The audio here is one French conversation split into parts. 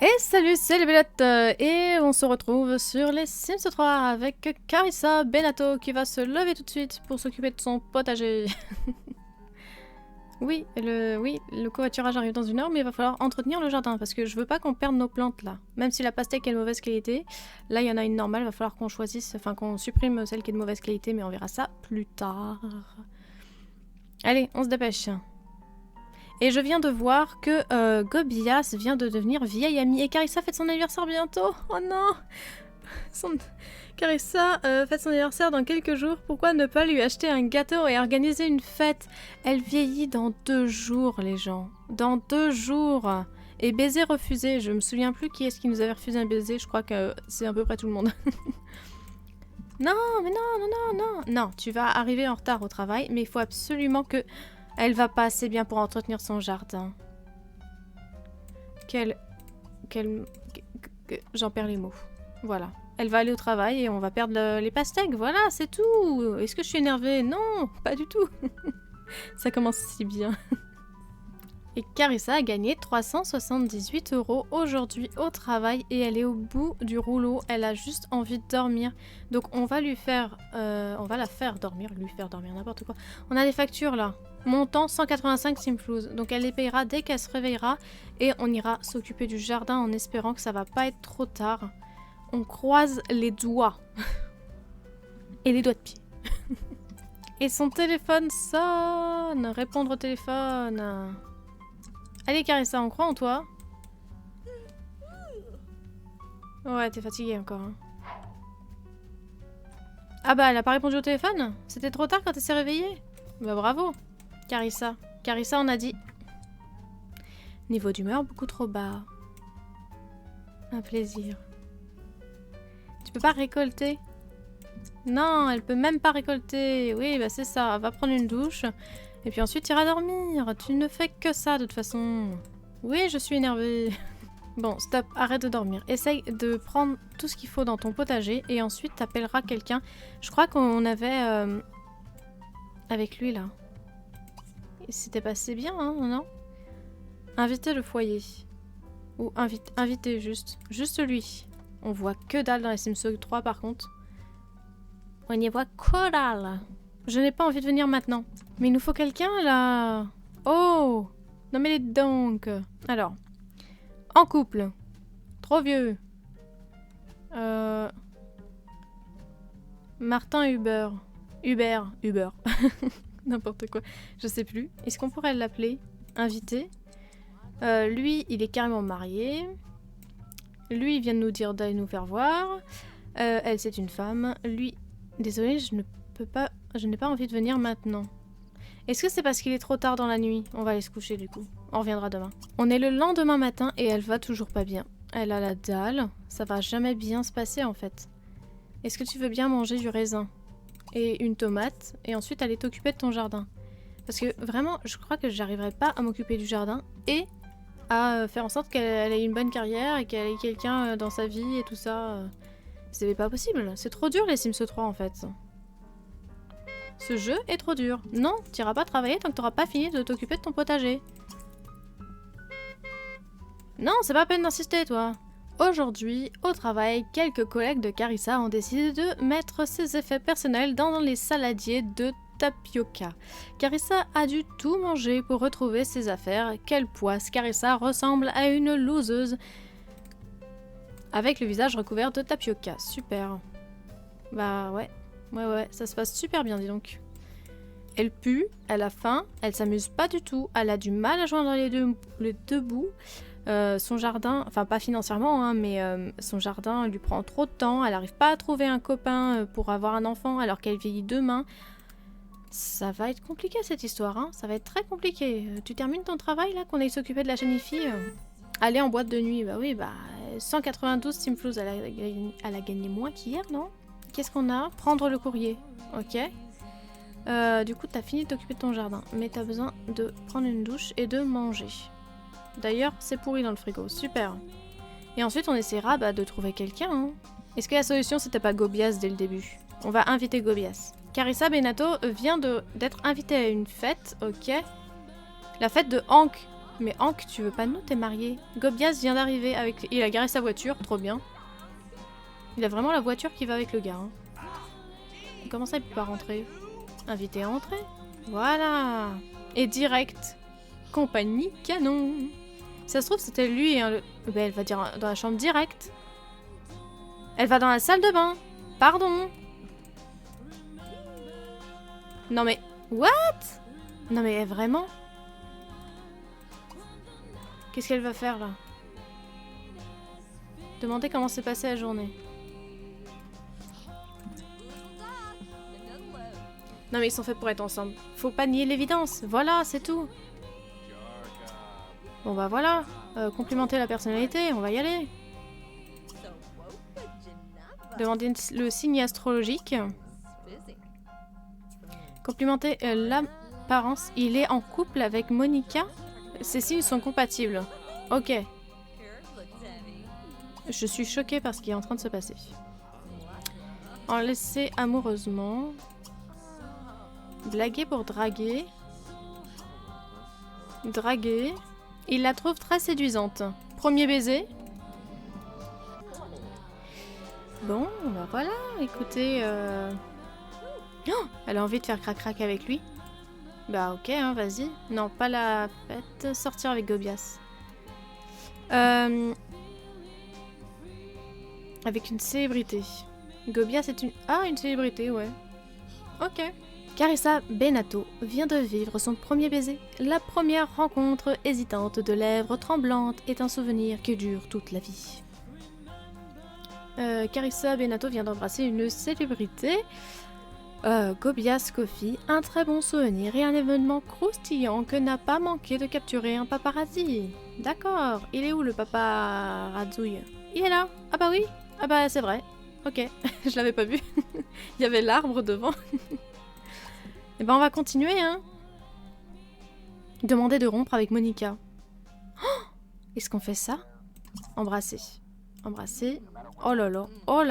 Et salut, c'est les Bellettes et on se retrouve sur les Sims 3 avec Carissa Benato qui va se lever tout de suite pour s'occuper de son potager. Oui, le covoiturage arrive dans 1 heure, mais il va falloir entretenir le jardin parce que je veux pas qu'on perde nos plantes là. Même si la pastèque est de mauvaise qualité, là il y en a une normale, il va falloir qu'on choisisse, enfin qu'on supprime celle qui est de mauvaise qualité, mais on verra ça plus tard. Allez, on se dépêche. Et je viens de voir que Gobias vient de devenir vieille amie. Et Carissa fête son anniversaire bientôt. Oh non, Carissa fête son anniversaire dans quelques jours. Pourquoi ne pas lui acheter un gâteau et organiser une fête? Elle vieillit dans 2 jours, les gens. Dans 2 jours. Et baiser refusé. Je me souviens plus qui est-ce qui nous avait refusé un baiser. Je crois que c'est à peu près tout le monde. Non, mais non. Non, tu vas arriver en retard au travail. Mais il faut absolument que... Elle va pas assez bien pour entretenir son jardin. J'en perds les mots. Voilà. Elle va aller au travail et on va perdre les pastèques. Voilà, c'est tout. Est-ce que je suis énervée? Non, pas du tout. Ça commence si bien. Et Carissa a gagné 378 € aujourd'hui au travail et elle est au bout du rouleau. Elle a juste envie de dormir. Donc on va lui faire... on va la faire dormir. Lui faire dormir, n'importe quoi. On a des factures là. Montant 185 simflouz. Donc elle les payera dès qu'elle se réveillera et on ira s'occuper du jardin en espérant que ça va pas être trop tard. On croise les doigts. Et les doigts de pied. Et son téléphone sonne. Répondre au téléphone. Allez Carissa, on croit en toi. Ouais, t'es fatiguée encore. Hein. Ah bah elle a pas répondu au téléphone? C'était trop tard quand elle s'est réveillée? Bah bravo Carissa. Carissa, on a dit. Niveau d'humeur beaucoup trop bas. Un plaisir. Tu peux pas récolter? Non, elle peut même pas récolter. Oui, bah c'est ça. Va prendre une douche. Et puis ensuite, iras dormir. Tu ne fais que ça, de toute façon. Oui, je suis énervée. Bon, stop. Arrête de dormir. Essaye de prendre tout ce qu'il faut dans ton potager. Et ensuite, t'appelleras quelqu'un. Je crois qu'on avait... avec lui, là. C'était passé bien, hein, non? Inviter le foyer. Ou inviter juste. Juste lui. On voit que dalle dans les Sims 3 par contre. On y voit que dalle. Je n'ai pas envie de venir maintenant. Mais il nous faut quelqu'un là. Oh! Non mais les donc. Alors. En couple. Trop vieux. Martin Hubert. Hubert. N'importe quoi. Je sais plus. Est-ce qu'on pourrait l'appeler? Invité. Lui, il est carrément marié. Lui, il vient de nous dire d'aller nous faire voir. Elle, c'est une femme. Lui, désolé, je n'ai pas envie de venir maintenant. Est-ce que c'est parce qu'il est trop tard dans la nuit? On va aller se coucher du coup. On reviendra demain. On est le lendemain matin et elle va toujours pas bien. Elle a la dalle. Ça va jamais bien se passer en fait. Est-ce que tu veux bien manger du raisin? Et une tomate, et ensuite aller t'occuper de ton jardin. Parce que vraiment, je crois que j'arriverai pas à m'occuper du jardin et à faire en sorte qu'elle ait une bonne carrière et qu'elle ait quelqu'un dans sa vie et tout ça. C'est pas possible, c'est trop dur les Sims 3 en fait. Ce jeu est trop dur. Non, t'iras pas travailler tant que t'auras pas fini de t'occuper de ton potager. Non, c'est pas la peine d'insister toi. Aujourd'hui, au travail, quelques collègues de Carissa ont décidé de mettre ses effets personnels dans les saladiers de tapioca. Carissa a dû tout manger pour retrouver ses affaires. Quelle poisse! Carissa ressemble à une loseuse avec le visage recouvert de tapioca. Super. Bah ouais, ça se passe super bien, dis donc. Elle pue, elle a faim, elle s'amuse pas du tout, elle a du mal à joindre les deux bouts. Son jardin, enfin pas financièrement, hein, mais son jardin lui prend trop de temps. Elle n'arrive pas à trouver un copain pour avoir un enfant alors qu'elle vieillit demain. Ça va être compliqué cette histoire, hein. Ça va être très compliqué. Tu termines ton travail là, qu'on aille s'occuper de la jeune fille aller en boîte de nuit, bah oui, bah 192 simflouz, elle a gagné moins qu'hier, non? Qu'est-ce qu'on a? Prendre le courrier, ok. Du coup, t'as fini de t'occuper de ton jardin, mais t'as besoin de prendre une douche et de manger. D'ailleurs, c'est pourri dans le frigo, super. Et ensuite, on essaiera de trouver quelqu'un. Hein. Est-ce que la solution, c'était pas Gobias dès le début? On va inviter Gobias. Carissa Benato vient d'être invitée à une fête, ok. La fête de Hank. Mais Hank, tu veux pas de nous, t'es marié. Gobias vient d'arriver avec... Il a garé sa voiture, trop bien. Il a vraiment la voiture qui va avec le gars. Hein. Comment ça, il peut pas rentrer? Invité à entrer. Voilà. Et direct. Compagnie canon. Si ça se trouve, c'était lui. Hein, ben, elle va dire dans la chambre direct. Elle va dans la salle de bain. Pardon. Non mais... What? Non mais vraiment? Qu'est-ce qu'elle va faire là? Demandez comment s'est passée la journée. Non mais ils sont faits pour être ensemble. Faut pas nier l'évidence. Voilà, c'est tout. Bon bah voilà. Complimenter la personnalité, on va y aller. Demandez le signe astrologique. Complimenter l'apparence. Il est en couple avec Monica. Ces signes sont compatibles. Ok. Je suis choquée par ce qui est en train de se passer. Enlacer amoureusement. Blaguer pour draguer. Draguer. Il la trouve très séduisante. Premier baiser. Bon, bah voilà, écoutez... Oh, elle a envie de faire crac-crac avec lui. Bah ok, hein, vas-y. Non, pas la fête. Sortir avec Gobias. Avec une célébrité. Gobias est une... Ah, une célébrité, ouais. Ok. Carissa Benato vient de vivre son premier baiser. La première rencontre hésitante de lèvres tremblantes est un souvenir qui dure toute la vie. Carissa Benato vient d'embrasser une célébrité. Gobias Coffee, un très bon souvenir et un événement croustillant que n'a pas manqué de capturer un paparazzi. D'accord, il est où le paparazzi? Il est là. Ah bah oui. Ah bah c'est vrai. Ok, je l'avais pas vu. Il y avait l'arbre devant. Et ben on va continuer, hein. Demander de rompre avec Monica. Oh, est-ce qu'on fait ça? Embrasser. Embrasser. Oh là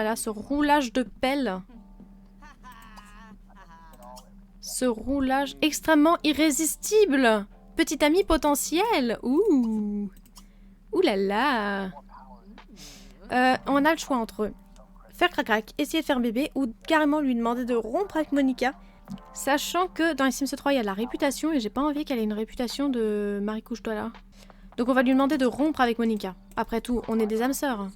là, ce roulage de pelle. Ce roulage extrêmement irrésistible. Petit ami potentiel. Ouh. Ouh là là. On a le choix entre faire crac-crac, essayer de faire bébé ou carrément lui demander de rompre avec Monica. Sachant que dans les Sims 3, il y a la réputation et j'ai pas envie qu'elle ait une réputation de Marie couche-toi là. Donc on va lui demander de rompre avec Monica. Après tout, on est des âmes sœurs.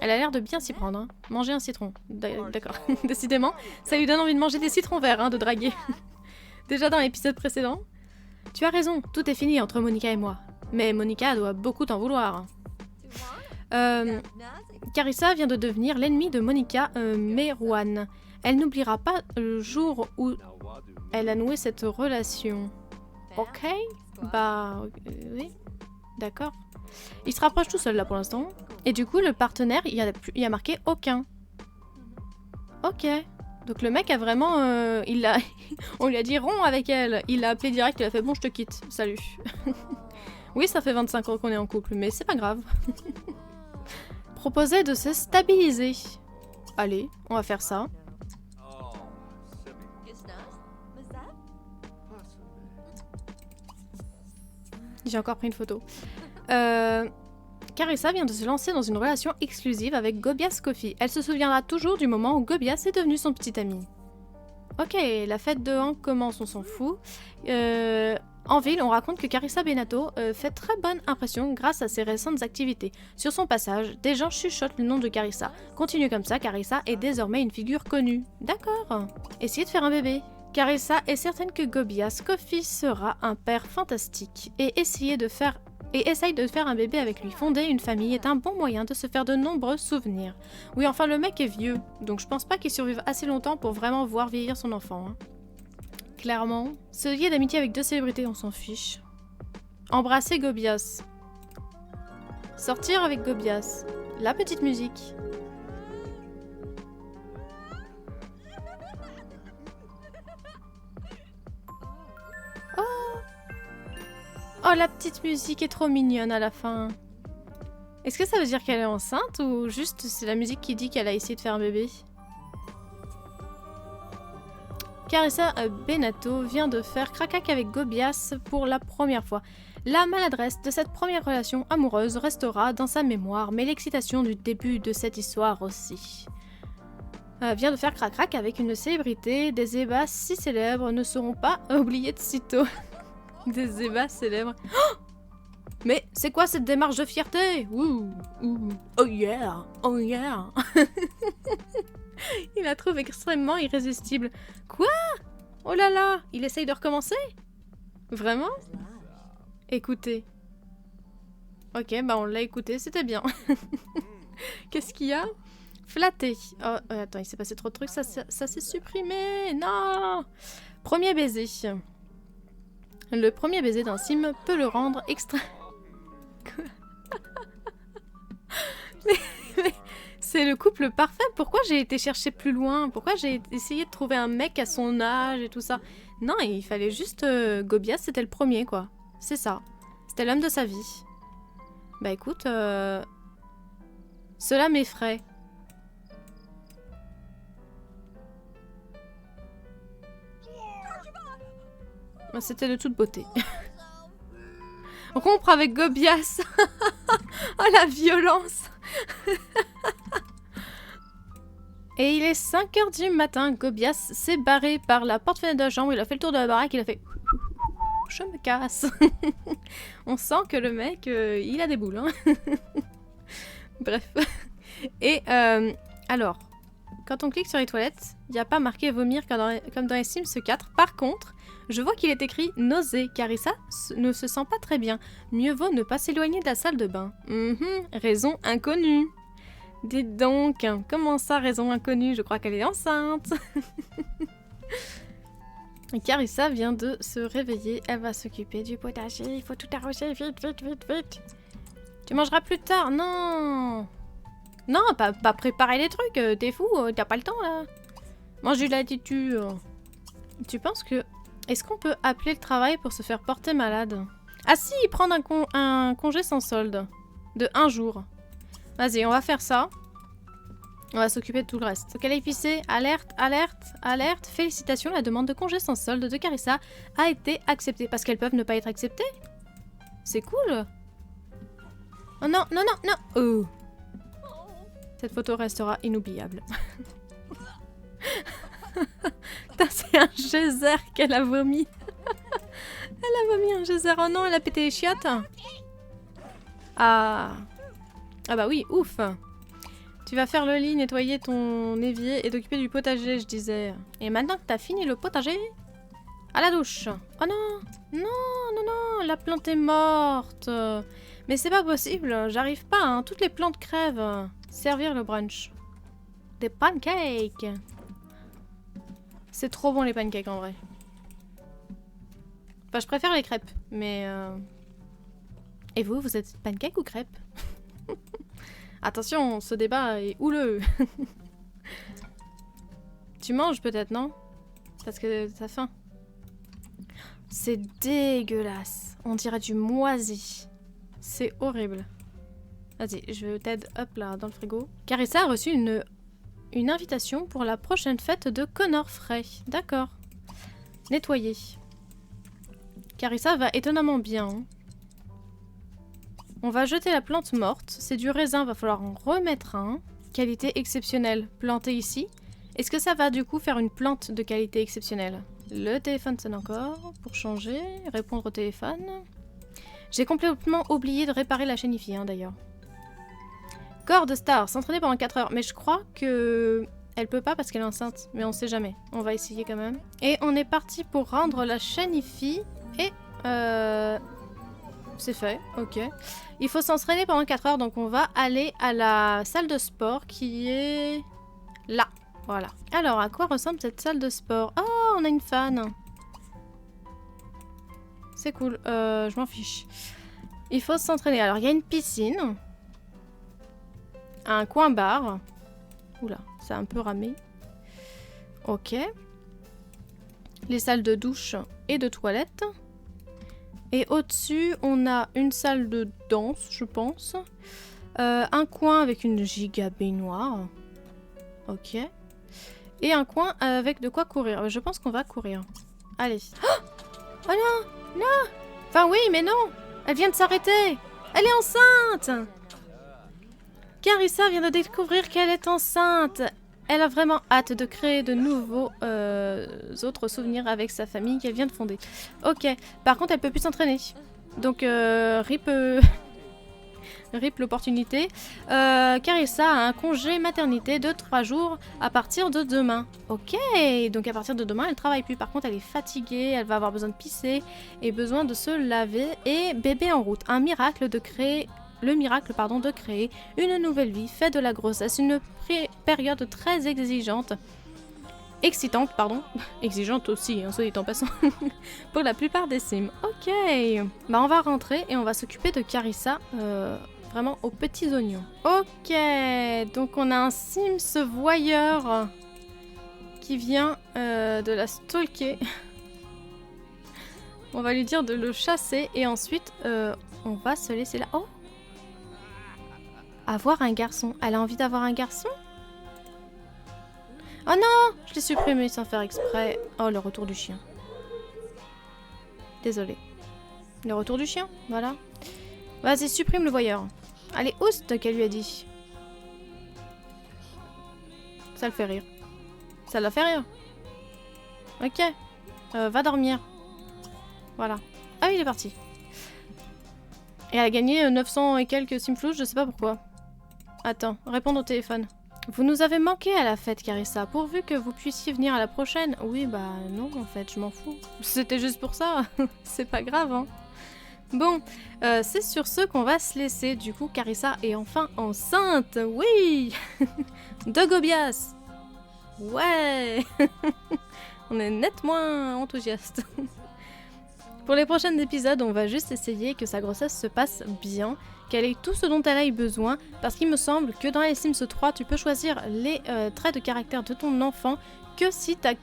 Elle a l'air de bien s'y prendre. Hein. Manger un citron. D'accord. Décidément, ça lui donne envie de manger des citrons verts, hein, de draguer. Déjà dans l'épisode précédent. Tu as raison, tout est fini entre Monica et moi. Mais Monica doit beaucoup t'en vouloir. Carissa vient de devenir l'ennemi de Monica Merouane. Elle n'oubliera pas le jour où elle a noué cette relation. Ok. Bah, oui. D'accord. Il se rapproche tout seul là pour l'instant. Et du coup, le partenaire, il y a marqué aucun. Ok. Donc le mec a vraiment... on lui a dit rond avec elle. Il l'a appelé direct, il a fait bon, je te quitte. Salut. Oui, ça fait 25 ans qu'on est en couple, mais c'est pas grave. Proposer de se stabiliser. Allez, on va faire ça. J'ai encore pris une photo. Carissa vient de se lancer dans une relation exclusive avec Gobias Coffee. Elle se souviendra toujours du moment où Gobias est devenu son petit ami. Ok, la fête de Hank commence, on s'en fout. En ville, on raconte que Carissa Benato fait très bonne impression grâce à ses récentes activités. Sur son passage, des gens chuchotent le nom de Carissa. Continue comme ça, Carissa est désormais une figure connue. D'accord. Essayez de faire un bébé. Carissa est certaine que Gobias Coffee sera un père fantastique et essaye de faire un bébé avec lui. Fonder une famille est un bon moyen de se faire de nombreux souvenirs. Oui, enfin le mec est vieux, donc je pense pas qu'il survive assez longtemps pour vraiment voir vieillir son enfant. Hein. Clairement. Se lier d'amitié avec deux célébrités, on s'en fiche. Embrasser Gobias. Sortir avec Gobias. La petite musique. Oh, la petite musique est trop mignonne à la fin. Est-ce que ça veut dire qu'elle est enceinte ou juste c'est la musique qui dit qu'elle a essayé de faire un bébé? Carissa Benato vient de faire cracac avec Gobias pour la première fois. La maladresse de cette première relation amoureuse restera dans sa mémoire, mais l'excitation du début de cette histoire aussi. Vient de faire crac-crac avec une célébrité, des ébats si célèbres ne seront pas oubliés de sitôt. Des ébats célèbres. Oh, mais c'est quoi cette démarche de fierté? Ouh, ouh, oh yeah, oh yeah. Il la trouve extrêmement irrésistible. Quoi? Oh là là, il essaye de recommencer? Vraiment? Écoutez. Ok, bah on l'a écouté, c'était bien. Qu'est-ce qu'il y a? Flatté. Oh, attends, il s'est passé trop de trucs, ça s'est supprimé. Non! Premier baiser. Le premier baiser d'un sim peut le rendre extra... mais c'est le couple parfait. Pourquoi j'ai été chercher plus loin? Pourquoi j'ai essayé de trouver un mec à son âge et tout ça? Non, il fallait juste... Gobias, c'était le premier, quoi. C'est ça. C'était l'homme de sa vie. Bah écoute... Cela m'effraie. C'était de toute beauté. Rompre avec Gobias. Oh la violence. Et il est 5 h du matin. Gobias s'est barré par la porte-fenêtre de la chambre. Il a fait le tour de la baraque. Il a fait... Je me casse. On sent que le mec, il a des boules. Hein. Bref. Et alors, quand on clique sur les toilettes, il n'y a pas marqué vomir comme dans les Sims 4. Par contre, je vois qu'il est écrit nausée. Carissa ne se sent pas très bien. Mieux vaut ne pas s'éloigner de la salle de bain. Raison inconnue. Dites donc, comment ça, raison inconnue? Je crois qu'elle est enceinte. Carissa vient de se réveiller. Elle va s'occuper du potager. Il faut tout arroser. Vite, vite, vite, vite. Tu mangeras plus tard. Non. Non, pas préparer les trucs. T'es fou. T'as pas le temps, là. Mange du latitude. Tu penses que... Est-ce qu'on peut appeler le travail pour se faire porter malade? Ah si, prendre un congé sans solde. De 1 jour. Vas-y, on va faire ça. On va s'occuper de tout le reste. Ok, là, pisser. Alerte, alerte, alerte. Félicitations, la demande de congé sans solde de Carissa a été acceptée. Parce qu'elles peuvent ne pas être acceptées. C'est cool. Oh non, non, non, non. Oh. Cette photo restera inoubliable. Putain, c'est un geyser qu'elle a vomi. Elle a vomi un geyser. Oh non, elle a pété les chiottes. Ah. Ah bah oui, ouf. Tu vas faire le lit, nettoyer ton évier et t'occuper du potager, je disais. Et maintenant que t'as fini le potager, à la douche. Oh non. Non, non, non, la plante est morte. Mais c'est pas possible, j'arrive pas, hein. Toutes les plantes crèvent. Servir le brunch. Des pancakes. C'est trop bon les pancakes en vrai. Enfin, je préfère les crêpes, mais... Et vous êtes pancake ou crêpes? Attention, ce débat est houleux. Tu manges peut-être, non? Parce que t'as faim. C'est dégueulasse. On dirait du moisi. C'est horrible. Vas-y, je t'aide, hop là, dans le frigo. Carissa a reçu une invitation pour la prochaine fête de Connor Frey. D'accord. Nettoyer. Carissa va étonnamment bien. Hein. On va jeter la plante morte. C'est du raisin, va falloir en remettre un. Qualité exceptionnelle. Planté ici. Est-ce que ça va du coup faire une plante de qualité exceptionnelle? Le téléphone sonne encore. Pour changer, répondre au téléphone. J'ai complètement oublié de réparer la chaîne IFI, hein, d'ailleurs. Corps de star, s'entraîner pendant 4 heures. Mais je crois que... Elle peut pas parce qu'elle est enceinte. Mais on sait jamais. On va essayer quand même. Et on est parti pour rendre la chaîne IFI. Et... C'est fait, ok. Il faut s'entraîner pendant 4 heures. Donc on va aller à la salle de sport qui est... là. Voilà. Alors, à quoi ressemble cette salle de sport? Oh, on a une fan. C'est cool. Je m'en fiche. Il faut s'entraîner. Alors, il y a une piscine. Un coin bar. Oula, c'est un peu ramé. Ok. Les salles de douche et de toilette. Et au-dessus, on a une salle de danse, je pense. Un coin avec une giga baignoire. Ok. Et un coin avec de quoi courir. Je pense qu'on va courir. Allez. Oh non! Non! Enfin oui, mais non! Elle vient de s'arrêter! Elle est enceinte! Carissa vient de découvrir qu'elle est enceinte. Elle a vraiment hâte de créer de nouveaux autres souvenirs avec sa famille qu'elle vient de fonder. Ok, par contre elle peut plus s'entraîner. Donc rip, rip l'opportunité. Carissa a un congé maternité de 3 jours à partir de demain. Ok, donc à partir de demain elle travaille plus. Par contre elle est fatiguée, elle va avoir besoin de pisser et besoin de se laver. Et bébé en route, un miracle de créer... Le miracle de créer une nouvelle vie fait de la grossesse une période très exigeante. Excitante, pardon. Exigeante aussi, hein, soit dit en passant. Pour la plupart des Sims. Ok. Bah on va rentrer et on va s'occuper de Carissa vraiment aux petits oignons. Ok. Donc on a un Sims voyeur qui vient de la stalker. On va lui dire de le chasser et ensuite on va se laisser là. Oh! Avoir un garçon. Elle a envie d'avoir un garçon? Oh non! Je l'ai supprimé sans faire exprès. Oh, le retour du chien. Désolée. Le retour du chien, voilà. Vas-y, supprime le voyeur. Allez, oust, qu'elle lui a dit. Ça le fait rire. Ça l'a fait rire. Ok. Va dormir. Voilà. Ah oui, il est parti. Et elle a gagné 900 et quelques simflouches, je sais pas pourquoi. Attends, répondre au téléphone. Vous nous avez manqué à la fête, Carissa. Pourvu que vous puissiez venir à la prochaine. Oui, bah non, en fait, je m'en fous. C'était juste pour ça. C'est pas grave, hein. Bon, c'est sur ce qu'on va se laisser. Du coup, Carissa est enfin enceinte. Oui. De Gobias. Ouais. On est net moins enthousiaste. Pour les prochains épisodes, on va juste essayer que sa grossesse se passe bien, qu'elle ait tout ce dont elle a besoin, parce qu'il me semble que dans les Sims 3, tu peux choisir les traits de caractère de ton enfant que si ta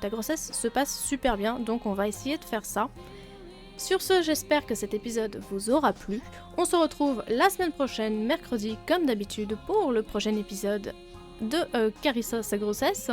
grossesse se passe super bien, donc on va essayer de faire ça. Sur ce, j'espère que cet épisode vous aura plu. On se retrouve la semaine prochaine, mercredi, comme d'habitude, pour le prochain épisode de Carissa, sa grossesse.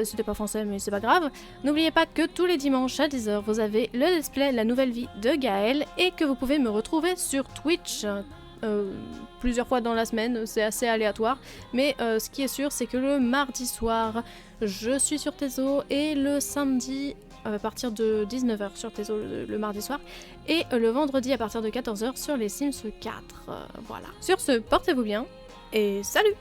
C'était pas français, mais c'est pas grave. N'oubliez pas que tous les dimanches à 10h, vous avez le display La Nouvelle Vie de Gaël et que vous pouvez me retrouver sur Twitch plusieurs fois dans la semaine, c'est assez aléatoire. Mais ce qui est sûr, c'est que le mardi soir, je suis sur Tezo et le samedi à partir de 19h sur Tezo le mardi soir et le vendredi à partir de 14h sur les Sims 4. Voilà. Sur ce, portez-vous bien et salut!